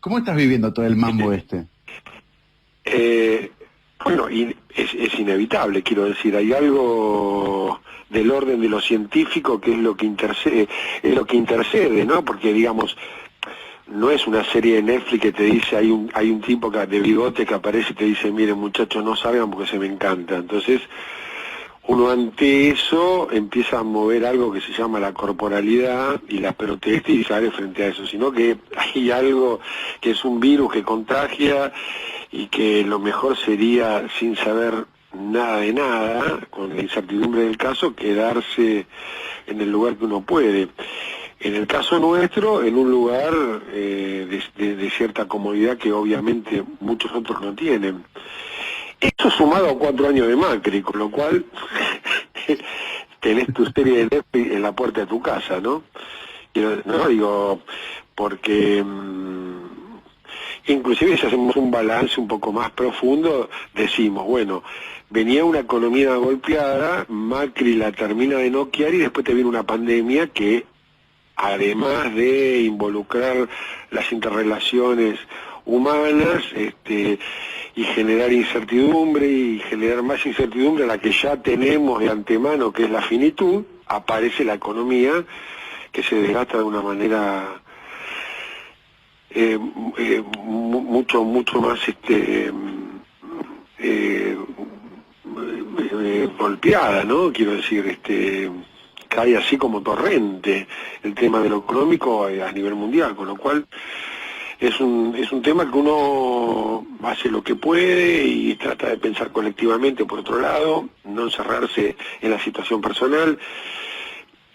¿Cómo estás viviendo todo el mambo este? Bueno, es inevitable, quiero decir, hay algo del orden de lo científico que es lo que intercede, ¿no? Porque, digamos, no es una serie de Netflix que te dice, hay un tipo de bigote que aparece y te dice, miren muchachos, no salgan porque se me encanta. Entonces, uno ante eso empieza a mover algo que se llama la corporalidad y las protestas y sale frente a eso, sino que hay algo que es un virus que contagia y que lo mejor sería, sin saber nada de nada, con la incertidumbre del caso, quedarse en el lugar que uno puede. En el caso nuestro, en un lugar de cierta comodidad que obviamente muchos otros no tienen. Esto sumado a 4 años de Macri, con lo cual tenés tu serie de Netflix en la puerta de tu casa, ¿no? No digo, porque inclusive si hacemos un balance un poco más profundo, decimos, bueno, venía una economía golpeada, Macri la termina de noquear y después te viene una pandemia que, además de involucrar las interrelaciones humanas, y generar incertidumbre y generar más incertidumbre a la que ya tenemos de antemano, que es la finitud, aparece la economía que se desgasta de una manera mucho más golpeada, ¿no? Quiero decir, cae así como torrente el tema de lo económico a nivel mundial, con lo cual es un tema que uno hace lo que puede y trata de pensar colectivamente por otro lado, no encerrarse en la situación personal.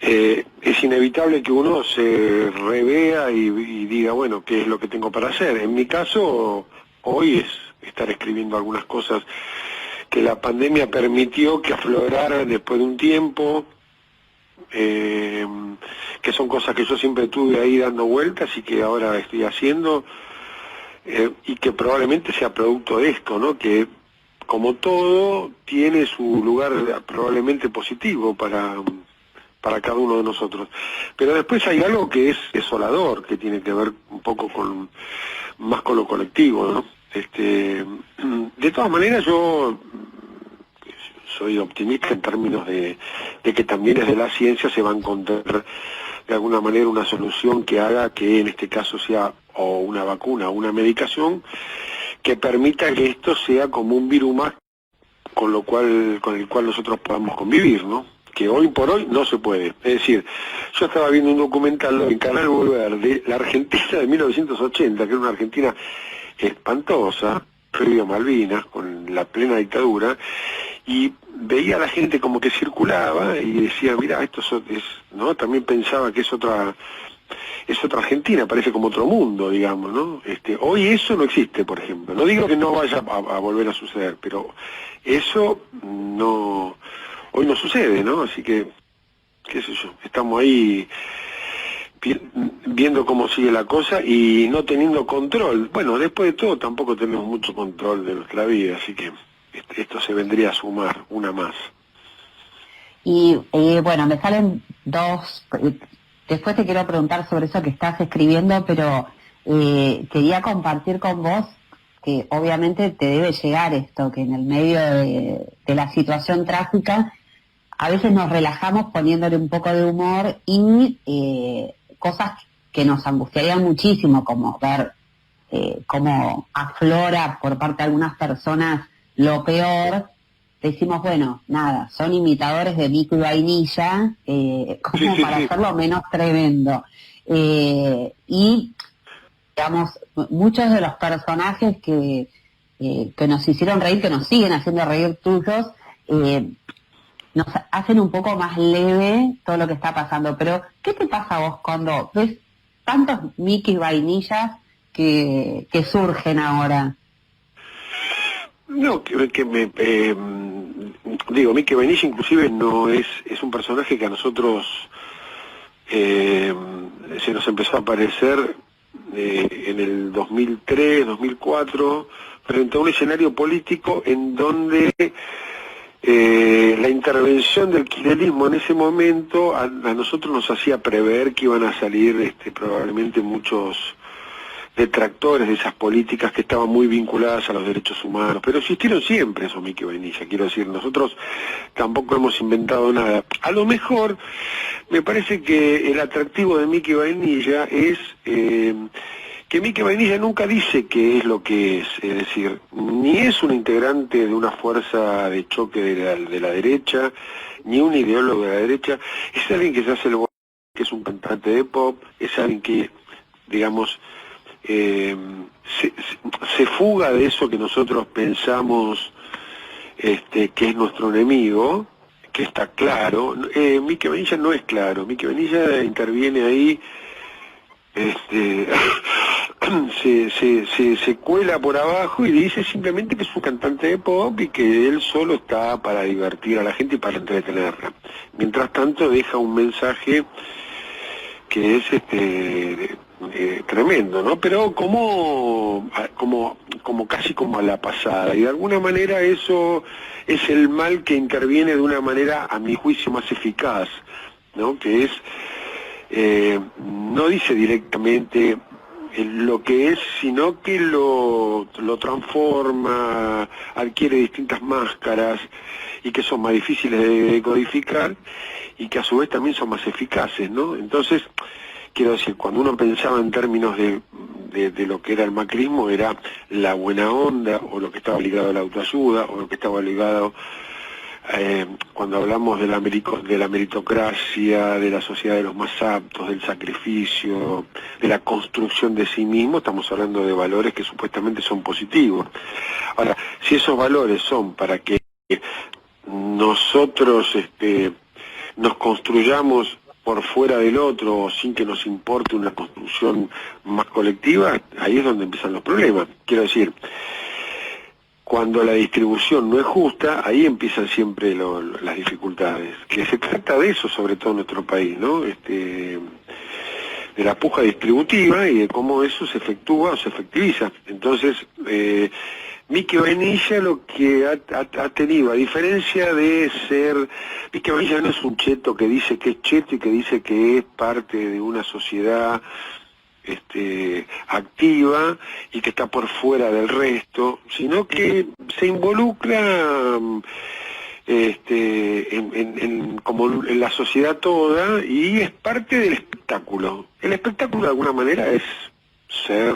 Es inevitable que uno se revea y diga, bueno, ¿qué es lo que tengo para hacer? En mi caso, hoy es estar escribiendo algunas cosas que la pandemia permitió que afloraran después de un tiempo, que son cosas que yo siempre tuve ahí dando vueltas y que ahora estoy haciendo, y que probablemente sea producto de esto, ¿no? Que, como todo, tiene su lugar probablemente positivo para cada uno de nosotros. Pero después hay algo que es desolador, que tiene que ver un poco más con lo colectivo, ¿no? De todas maneras, yo soy optimista en términos de que también desde la ciencia se va a encontrar de alguna manera una solución que haga que en este caso sea o una vacuna o una medicación que permita que esto sea como un virus más con el cual nosotros podamos convivir, ¿no? Que hoy por hoy no se puede. Es decir, yo estaba viendo un documental en Canal Volver de la Argentina de 1980, que era una Argentina espantosa, previo a Malvinas, con la plena dictadura, y veía a la gente como que circulaba y decía, mira, esto es, ¿no? También pensaba que es otra Argentina, parece como otro mundo, digamos, ¿no? Hoy eso no existe, por ejemplo. No digo que no vaya a volver a suceder, pero eso no, hoy no sucede, ¿no? Así que, qué sé yo, estamos ahí viendo cómo sigue la cosa y no teniendo control. Bueno, después de todo tampoco tenemos mucho control de nuestra vida, así que esto se vendría a sumar, una más. Y bueno, me salen dos. Después te quiero preguntar sobre eso que estás escribiendo, pero quería compartir con vos que obviamente te debe llegar esto, que en el medio de la situación trágica a veces nos relajamos poniéndole un poco de humor y cosas que nos angustiarían muchísimo, como ver cómo aflora por parte de algunas personas lo peor. Decimos, bueno, nada, son imitadores de Mico y Vainilla, como para hacerlo menos tremendo. Y, digamos, muchos de los personajes que nos hicieron reír, que nos siguen haciendo reír tuyos, nos hacen un poco más leve todo lo que está pasando. Pero, ¿qué te pasa a vos cuando ves tantos Mickey y Vainillas que surgen ahora? No, digo, Mickey Vainilla inclusive no es un personaje que a nosotros se nos empezó a aparecer en el 2003, 2004, frente a un escenario político en donde la intervención del kirchnerismo en ese momento a nosotros nos hacía prever que iban a salir probablemente muchos detractores de esas políticas que estaban muy vinculadas a los derechos humanos, pero existieron siempre esos Mickey Vainilla, quiero decir, nosotros tampoco hemos inventado nada. A lo mejor me parece que el atractivo de Mickey Vainilla es que Mickey Vainilla nunca dice qué es lo que es decir, ni es un integrante de una fuerza de choque de la derecha, ni un ideólogo de la derecha, es alguien que se hace el que es un cantante de pop, es alguien que, digamos, se fuga de eso que nosotros pensamos que es nuestro enemigo, que está claro. Mickey Vainilla no es claro, Mickey Vainilla interviene ahí, se cuela por abajo y dice simplemente que es un cantante de pop y que él solo está para divertir a la gente y para entretenerla. Mientras tanto deja un mensaje que es tremendo, ¿no? Pero como casi como a la pasada, y de alguna manera eso es el mal que interviene de una manera, a mi juicio, más eficaz, ¿no? Que es, no dice directamente lo que es, sino que lo transforma, adquiere distintas máscaras, y que son más difíciles de codificar, y que a su vez también son más eficaces, ¿no? Entonces, quiero decir, cuando uno pensaba en términos de lo que era el macrismo, era la buena onda, o lo que estaba ligado a la autoayuda, o lo que estaba ligado, cuando hablamos de la meritocracia, de la sociedad de los más aptos, del sacrificio, de la construcción de sí mismo, estamos hablando de valores que supuestamente son positivos. Ahora, si esos valores son para que nosotros nos construyamos por fuera del otro sin que nos importe una construcción más colectiva, ahí es donde empiezan los problemas. Quiero decir, cuando la distribución no es justa, ahí empiezan siempre las dificultades, que se trata de eso sobre todo en nuestro país, ¿no? De la puja distributiva y de cómo eso se efectúa o se efectiviza. Entonces, Mickey Vainilla lo que ha tenido, a diferencia de ser, Mickey Vainilla no es un cheto que dice que es cheto y que dice que es parte de una sociedad activa y que está por fuera del resto, sino que se involucra como en la sociedad toda, y es parte del espectáculo. El espectáculo de alguna manera es ser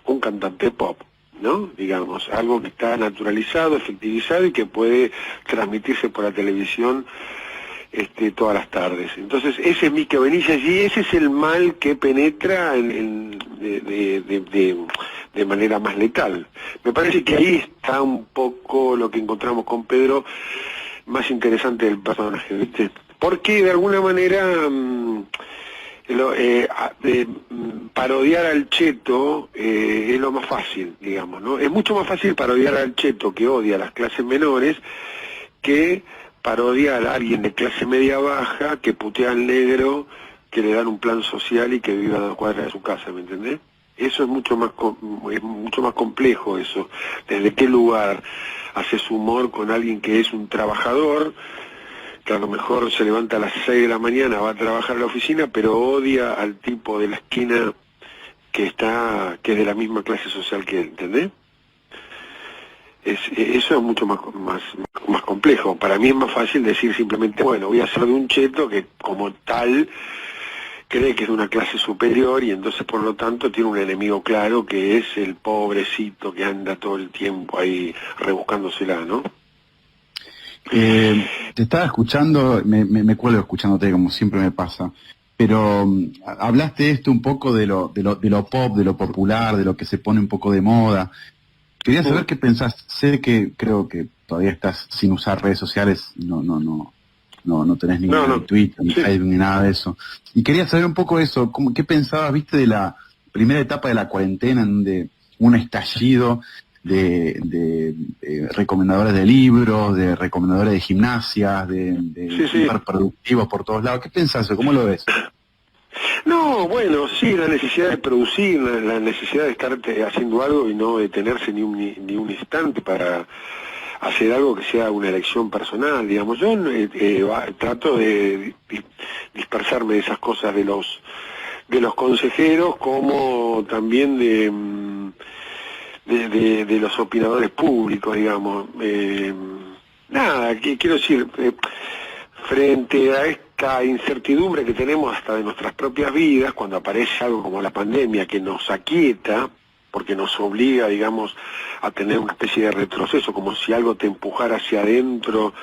un cantante pop, ¿no? Digamos, algo que está naturalizado, efectivizado y que puede transmitirse por la televisión todas las tardes. Entonces ese es Mickey Vainilla y ese es el mal que penetra de manera más letal. Me parece que ahí está un poco lo que encontramos con Pedro más interesante del personaje, ¿viste? Porque de alguna manera parodiar al cheto es lo más fácil, digamos, ¿no? Es mucho más fácil parodiar al cheto que odia a las clases menores que parodiar a alguien de clase media baja que putea al negro, que le dan un plan social y que vive a 2 cuadras de su casa, ¿me entendés? Eso es mucho más complejo, eso. ¿Desde qué lugar haces humor con alguien que es un trabajador, que a lo mejor se levanta a las 6 de la mañana, va a trabajar a la oficina, pero odia al tipo de la esquina que es de la misma clase social que él, ¿entendés? Eso es mucho más complejo. Para mí es más fácil decir simplemente, bueno, voy a ser de un cheto que como tal cree que es de una clase superior y entonces por lo tanto tiene un enemigo claro que es el pobrecito que anda todo el tiempo ahí rebuscándosela, ¿no? Te estaba escuchando, me cuelgo escuchándote como siempre me pasa, pero hablaste esto un poco de lo pop, de lo popular, de lo que se pone un poco de moda. Quería saber qué pensás. Creo que todavía estás sin usar redes sociales, no tenés ni Twitter, ni Facebook, ni nada de eso. Y quería saber un poco eso, qué pensabas, viste, de la primera etapa de la cuarentena, en donde un estallido de recomendadores de libros, de recomendadores de gimnasias, de hiperproductivos por todos lados. ¿Qué pensás? ¿Cómo lo ves? No, bueno, sí, la necesidad de producir, la necesidad de estar haciendo algo y no detenerse ni un instante para hacer algo que sea una elección personal, digamos. Yo trato de dispersarme de esas cosas de de los consejeros como también de los opinadores públicos, digamos. Nada, quiero decir, frente a esta incertidumbre que tenemos hasta de nuestras propias vidas, cuando aparece algo como la pandemia que nos aquieta, porque nos obliga, digamos, a tener una especie de retroceso, como si algo te empujara hacia adentro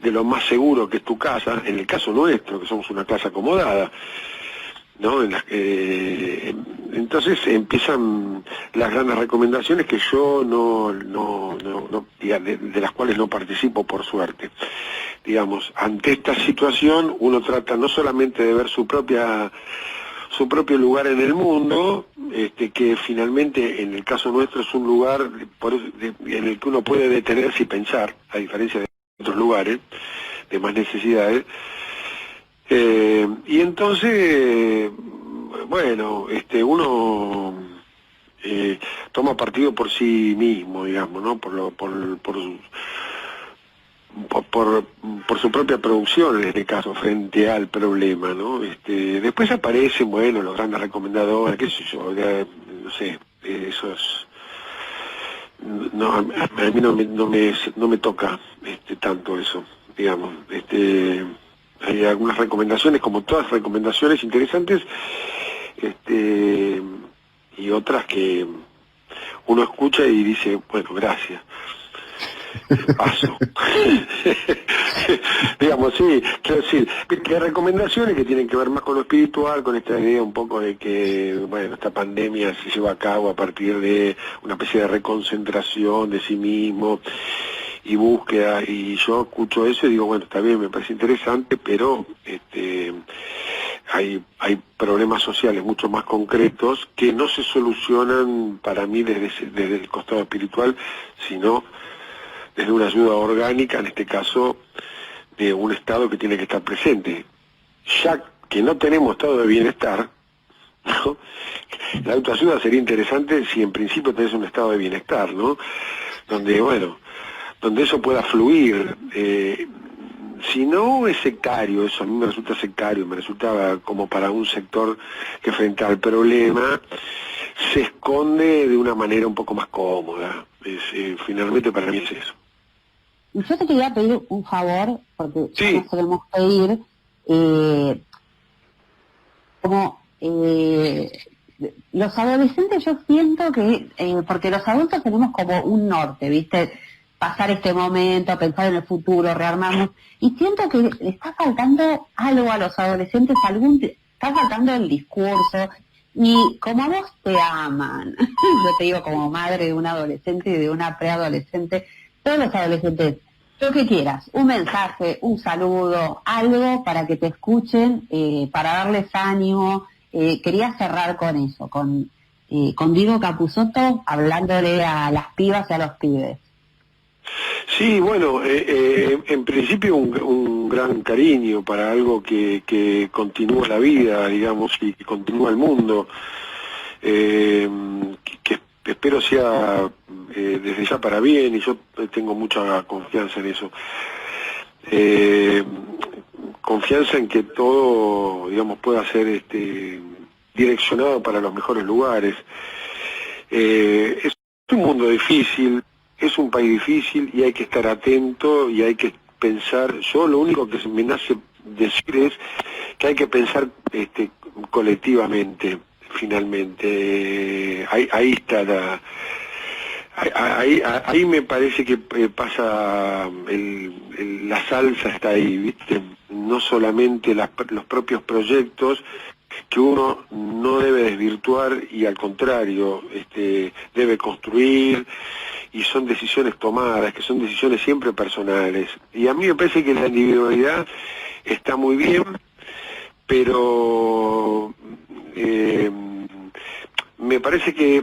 de lo más seguro que es tu casa, en el caso nuestro, que somos una casa acomodada, ¿no? Entonces empiezan las grandes recomendaciones que yo de las cuales no participo, por suerte. Digamos, ante esta situación uno trata no solamente de ver su propio lugar en el mundo, que finalmente en el caso nuestro es un lugar en el que uno puede detenerse y pensar, a diferencia de otros lugares de más necesidades. Y entonces, bueno, uno toma partido por sí mismo, digamos, ¿no? Por su propia producción, en este caso, frente al problema, ¿no? Después aparecen, bueno, los grandes recomendadores, qué sé yo, no sé, esos... No, a mí no me toca tanto eso, digamos. Hay algunas recomendaciones, como todas recomendaciones interesantes, y otras que uno escucha y dice, bueno, gracias. Paso. Digamos, sí, quiero decir, que hay recomendaciones que tienen que ver más con lo espiritual, con esta idea un poco de que, bueno, esta pandemia se lleva a cabo a partir de una especie de reconcentración de sí mismo y búsqueda, y yo escucho eso y digo, bueno, está bien, me parece interesante, pero hay problemas sociales mucho más concretos que no se solucionan para mí desde el costado espiritual, sino desde una ayuda orgánica, en este caso, de un Estado que tiene que estar presente. Ya que no tenemos estado de bienestar, ¿no? La autoayuda sería interesante si en principio tenés un estado de bienestar, ¿no? Donde, bueno, donde eso pueda fluir. Si no es sectario, eso a mí me resulta sectario, me resulta como para un sector que frente al problema se esconde de una manera un poco más cómoda. Finalmente para mí es eso. Yo te quería pedir un favor, porque sí. no solemos pedir, los adolescentes yo siento que, porque los adultos tenemos como un norte, ¿viste? Pasar este momento, pensar en el futuro, rearmarnos, y siento que le está faltando algo a los adolescentes, está faltando el discurso, y como a vos te aman, yo te digo como madre de un adolescente y de una preadolescente, todos los adolescentes, lo que quieras, un mensaje, un saludo, algo para que te escuchen, para darles ánimo. Quería cerrar con eso, con Diego Capusotto hablándole a las pibas y a los pibes. Sí, bueno, en principio un gran cariño para algo que continúa la vida, digamos, y que continúa el mundo, que espero sea desde ya para bien, y yo tengo mucha confianza en eso. Confianza en que todo, digamos, pueda ser direccionado para los mejores lugares. Es un mundo difícil, es un país difícil y hay que estar atento y hay que pensar. Yo lo único que me nace decir es que hay que pensar colectivamente, finalmente. Ahí está ahí me parece que pasa la salsa está ahí, ¿viste? No solamente los propios proyectos que uno no debe desvirtuar y al contrario debe construir, y son decisiones tomadas, que son decisiones siempre personales. Y a mí me parece que la individualidad está muy bien, pero me parece que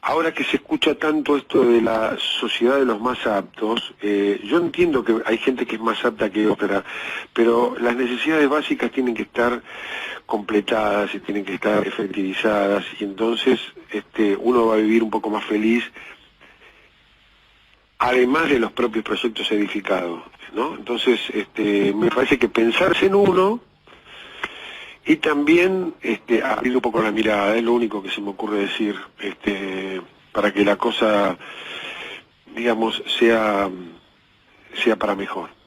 ahora que se escucha tanto esto de la sociedad de los más aptos, yo entiendo que hay gente que es más apta que otra, pero las necesidades básicas tienen que estar completadas y tienen que estar efectivizadas, y entonces uno va a vivir un poco más feliz, además de los propios proyectos edificados, ¿no? Entonces, me parece que pensarse en uno Y también abrir un poco la mirada, es lo único que se me ocurre decir, para que la cosa, digamos, sea para mejor.